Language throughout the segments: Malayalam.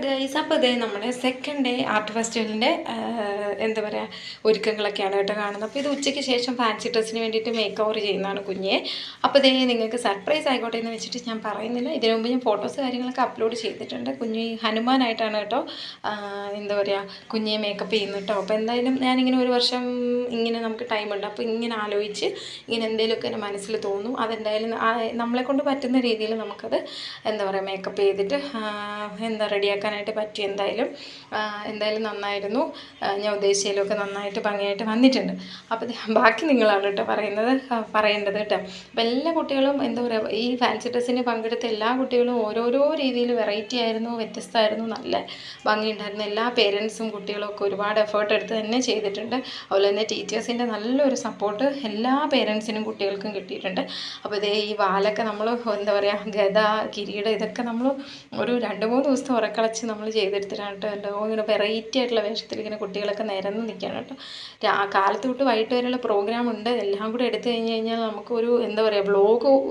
ഗൈസ്, അപ്പോൾ ഇതേ നമ്മുടെ സെക്കൻഡ് ഡേ ആർട്ട് ഫെസ്റ്റിവലിൻ്റെ എന്താ പറയുക ഒരുക്കങ്ങളൊക്കെയാണ് കേട്ടോ കാണുന്നത്. അപ്പോൾ ഇത് ഉച്ചയ്ക്ക് ശേഷം ഫാൻസി ഡ്രസ്സിന് വേണ്ടിയിട്ട് മേക്ക് ഓവർ ചെയ്യുന്നതാണ് കുഞ്ഞെ. അപ്പോൾ ഇതേ നിങ്ങൾക്ക് സർപ്രൈസ് ആയിക്കോട്ടെ എന്ന് വെച്ചിട്ട് ഞാൻ പറയുന്നില്ല. ഇതിനു മുമ്പ് ഞാൻ ഫോട്ടോസ് കാര്യങ്ങളൊക്കെ അപ്ലോഡ് ചെയ്തിട്ടുണ്ട്. കുഞ്ഞ് ഹനുമാനായിട്ടാണ് കേട്ടോ എന്താ പറയുക കുഞ്ഞെ മേക്കപ്പ് ചെയ്യുന്നത് കേട്ടോ. അപ്പോൾ എന്തായാലും ഞാനിങ്ങനെ ഒരു വർഷം ഇങ്ങനെ നമുക്ക് ടൈമുണ്ട്, അപ്പോൾ ഇങ്ങനെ ആലോചിച്ച് ഇങ്ങനെ എന്തെങ്കിലുമൊക്കെ എൻ്റെ മനസ്സിൽ തോന്നും. അതെന്തായാലും നമ്മളെ കൊണ്ട് പറ്റുന്ന രീതിയിൽ നമുക്കത് എന്താ പറയുക മേക്കപ്പ് ചെയ്തിട്ട് എന്താ റെഡിയാക്കാനായിട്ട് പറ്റി. എന്തായാലും നന്നായിരുന്നു. ഞാൻ ഉദ്ദേശിച്ചതിലൊക്കെ നന്നായിട്ട് ഭംഗിയായിട്ട് വന്നിട്ടുണ്ട്. അപ്പോൾ ബാക്കി നിങ്ങളാണ് കേട്ടോ പറയേണ്ടത് കേട്ടോ. അപ്പോൾ എല്ലാ കുട്ടികളും എന്താ പറയുക ഈ ഫാൻസി ഡ്രസ്സിന് പങ്കെടുത്ത എല്ലാ കുട്ടികളും ഓരോരോ രീതിയിൽ വെറൈറ്റി ആയിരുന്നു, വ്യത്യസ്തമായിരുന്നു, നല്ല ഭംഗിയുണ്ടായിരുന്നു. എല്ലാ പേരൻസും കുട്ടികളും ഒക്കെ ഒരുപാട് എഫേർട്ട് എടുത്ത് തന്നെ ചെയ്തിട്ടുണ്ട്. അതുപോലെ തന്നെ ടീച്ചേഴ്സിൻ്റെ നല്ലൊരു സപ്പോർട്ട് എല്ലാ പേരൻസിനും കുട്ടികൾക്കും കിട്ടിയിട്ടുണ്ട്. അപ്പോൾ ഇതേ ഈ വാലൊക്കെ നമ്മൾ എന്താ പറയുക ഗദ കിരീടം ഇതൊക്കെ നമ്മൾ ഒരു 2-3 ദിവസത്തെ ഉറക്കളച്ച് നമ്മൾ ചെയ്തെടുത്തിട്ടാണ് കേട്ടോ. ഇങ്ങനെ വെറൈറ്റി ആയിട്ടുള്ള വേഷത്തിൽ ഇങ്ങനെ കുട്ടികളൊക്കെ നിരന്ന് നിൽക്കുകയാണ് കേട്ടോ. കാലത്ത് തൊട്ട് വൈകിട്ട് വരെയുള്ള പ്രോഗ്രാം ഉണ്ട്. എല്ലാം കൂടെ എടുത്തു കഴിഞ്ഞാൽ നമുക്കൊരു എന്താ പറയുക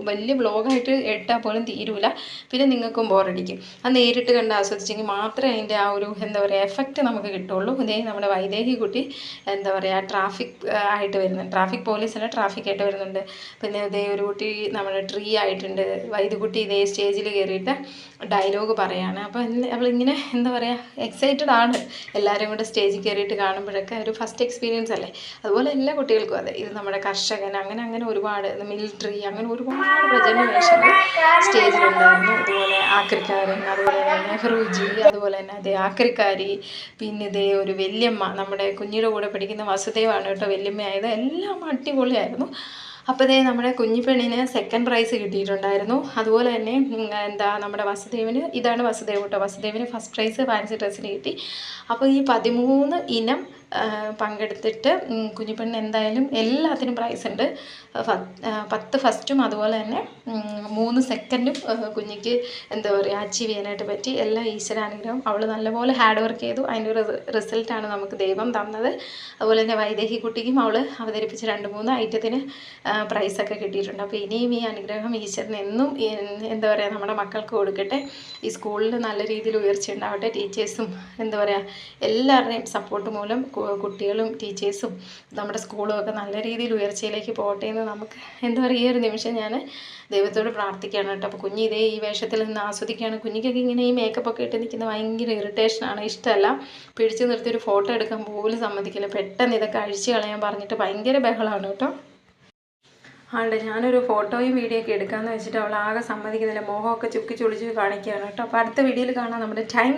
വലിയ ബ്ലോഗായിട്ട് ഇട്ടാൽ പോലും തീരൂല. പിന്നെ നിങ്ങൾക്കും ബോറടിക്കും. അത് നേരിട്ട് കണ്ട് ആസ്വദിച്ചെങ്കിൽ മാത്രമേ അതിൻ്റെ ആ ഒരു എന്താ പറയുക എഫക്റ്റ് നമുക്ക് കിട്ടുള്ളൂ. ഇതേ നമ്മുടെ വൈദേഹി കുട്ടി എന്താ പറയുക ട്രാഫിക് പോലീസല്ല ട്രാഫിക് ആയിട്ട് വരുന്നുണ്ട്. പിന്നെ ഇതേ ഒരു കുട്ടി നമ്മുടെ ട്രീ ആയിട്ടുണ്ട്. വൈദ്യുകുട്ടി ഇതേ സ്റ്റേജിൽ കയറിയിട്ട് ഡയലോഗ് പറയാണ്. അപ്പോൾ അവളിങ്ങനെ എന്താ പറയുക എക്സൈറ്റഡ് ആണ്. എല്ലാവരും കൂടെ സ്റ്റേജിൽ കയറിയിട്ട് കാണുമ്പോഴൊക്കെ ഒരു ഫസ്റ്റ് എക്സ്പീരിയൻസ് അല്ലേ. അതുപോലെ എല്ലാ കുട്ടികൾക്കും അതെ. ഇത് നമ്മുടെ കർഷകൻ അങ്ങനെ ഒരുപാട് മിലിറ്ററി അങ്ങനെ ഒരുപാട് പ്രചരണ വേഷങ്ങൾ സ്റ്റേജിലുണ്ടായിരുന്നു. അതുപോലെ ആക്രിക്കാരൻ, അതുപോലെ തന്നെ നെഹ്റുജി, അതുപോലെ തന്നെ അതേ ആക്രിക്കാരി, പിന്നെ ഇതേ ഒരു വല്യമ്മ നമ്മുടെ കുഞ്ഞിയുടെ കൂടെ പഠിക്കുന്ന വസുദേവാണ് കേട്ടോ വല്യമ്മയായത്. എല്ലാം അടിപൊളിയായിരുന്നു. അപ്പോൾ ഇതേ നമ്മുടെ കുഞ്ഞിപ്പെണ്ണിന് സെക്കൻഡ് പ്രൈസ് കിട്ടിയിട്ടുണ്ടായിരുന്നു. അതുപോലെ തന്നെ നമ്മുടെ വസുദേവിന് ഇതാണ് വസുദേവ് കേട്ടോ. വസുദേവിന് ഫസ്റ്റ് പ്രൈസ് ഫാൻസി ഡ്രസ്സിന് കിട്ടി. അപ്പോൾ ഈ 13 ഇനം പങ്കെടുത്തിട്ട് കുഞ്ഞിപ്പെണ്ണിന് എന്തായാലും എല്ലാത്തിനും പ്രൈസ് ഉണ്ട്. 10 ഫസ്റ്റും അതുപോലെ തന്നെ 3 സെക്കൻഡും കുഞ്ഞിക്ക് എന്താ പറയുക അച്ചീവ് ചെയ്യാനായിട്ട് പറ്റി. എല്ലാ ഈശ്വരാനുഗ്രഹം. അവൾ നല്ലപോലെ ഹാർഡ് വർക്ക് ചെയ്തു. അതിൻ്റെ ഒരു റിസൾട്ടാണ് നമുക്ക് ദൈവം തന്നത്. അതുപോലെ തന്നെ വൈദേഹി കുട്ടിക്കും അവൾ അവതരിപ്പിച്ച 2-3 ഐറ്റത്തിന് പ്രൈസൊക്കെ കിട്ടിയിട്ടുണ്ട്. അപ്പോൾ ഇനിയും ഈ അനുഗ്രഹം ഈശ്വരൻ എന്നും എന്താ പറയുക നമ്മുടെ മക്കൾക്ക് കൊടുക്കട്ടെ. ഈ സ്കൂളിൽ നല്ല രീതിയിൽ ഉയർച്ച ഉണ്ടാവട്ടെ. ടീച്ചേഴ്സും എന്താ പറയുക എല്ലാവരുടെയും സപ്പോർട്ട് മൂലം കുട്ടികളും ടീച്ചേഴ്സും നമ്മുടെ സ്കൂളും ഒക്കെ നല്ല രീതിയിൽ ഉയർച്ചയിലേക്ക് പോകട്ടെ എന്ന് നമുക്ക് എന്താ പറയുക ഈ ഒരു നിമിഷം ഞാൻ ദൈവത്തോട് പ്രാർത്ഥിക്കുകയാണ് കേട്ടോ. അപ്പോൾ കുഞ്ഞ് ഇതേ ഈ വേഷത്തിൽ നിന്ന് ആസ്വദിക്കുകയാണ്. കുഞ്ഞിക്കൊക്കെ ഇങ്ങനെ ഈ മേക്കപ്പൊക്കെ ഇട്ട് നിൽക്കുന്നത് ഭയങ്കര ഇറിറ്റേഷനാണ്, ഇഷ്ടമല്ല. പിടിച്ചു നിർത്തി ഒരു ഫോട്ടോ എടുക്കാൻ പോലും സമ്മതിക്കില്ല. പെട്ടെന്ന് ഇതൊക്കെ അഴിച്ചു കളയാൻ പറഞ്ഞിട്ട് ഭയങ്കര ബഹളമാണ് കേട്ടോ. ആളുടെ ഞാനൊരു ഫോട്ടോയും വീഡിയോ ഒക്കെ എടുക്കാമെന്ന് വെച്ചിട്ട് അവൾ ആകെ സമ്മതിക്കുന്നില്ല. മോഹമൊക്കെ ചുക്കി ചുളിച്ച് കാണിക്കുകയാണ് കേട്ടോ. അപ്പോൾ അടുത്ത വീഡിയോയിൽ കാണാം. നമ്മുടെ ടൈം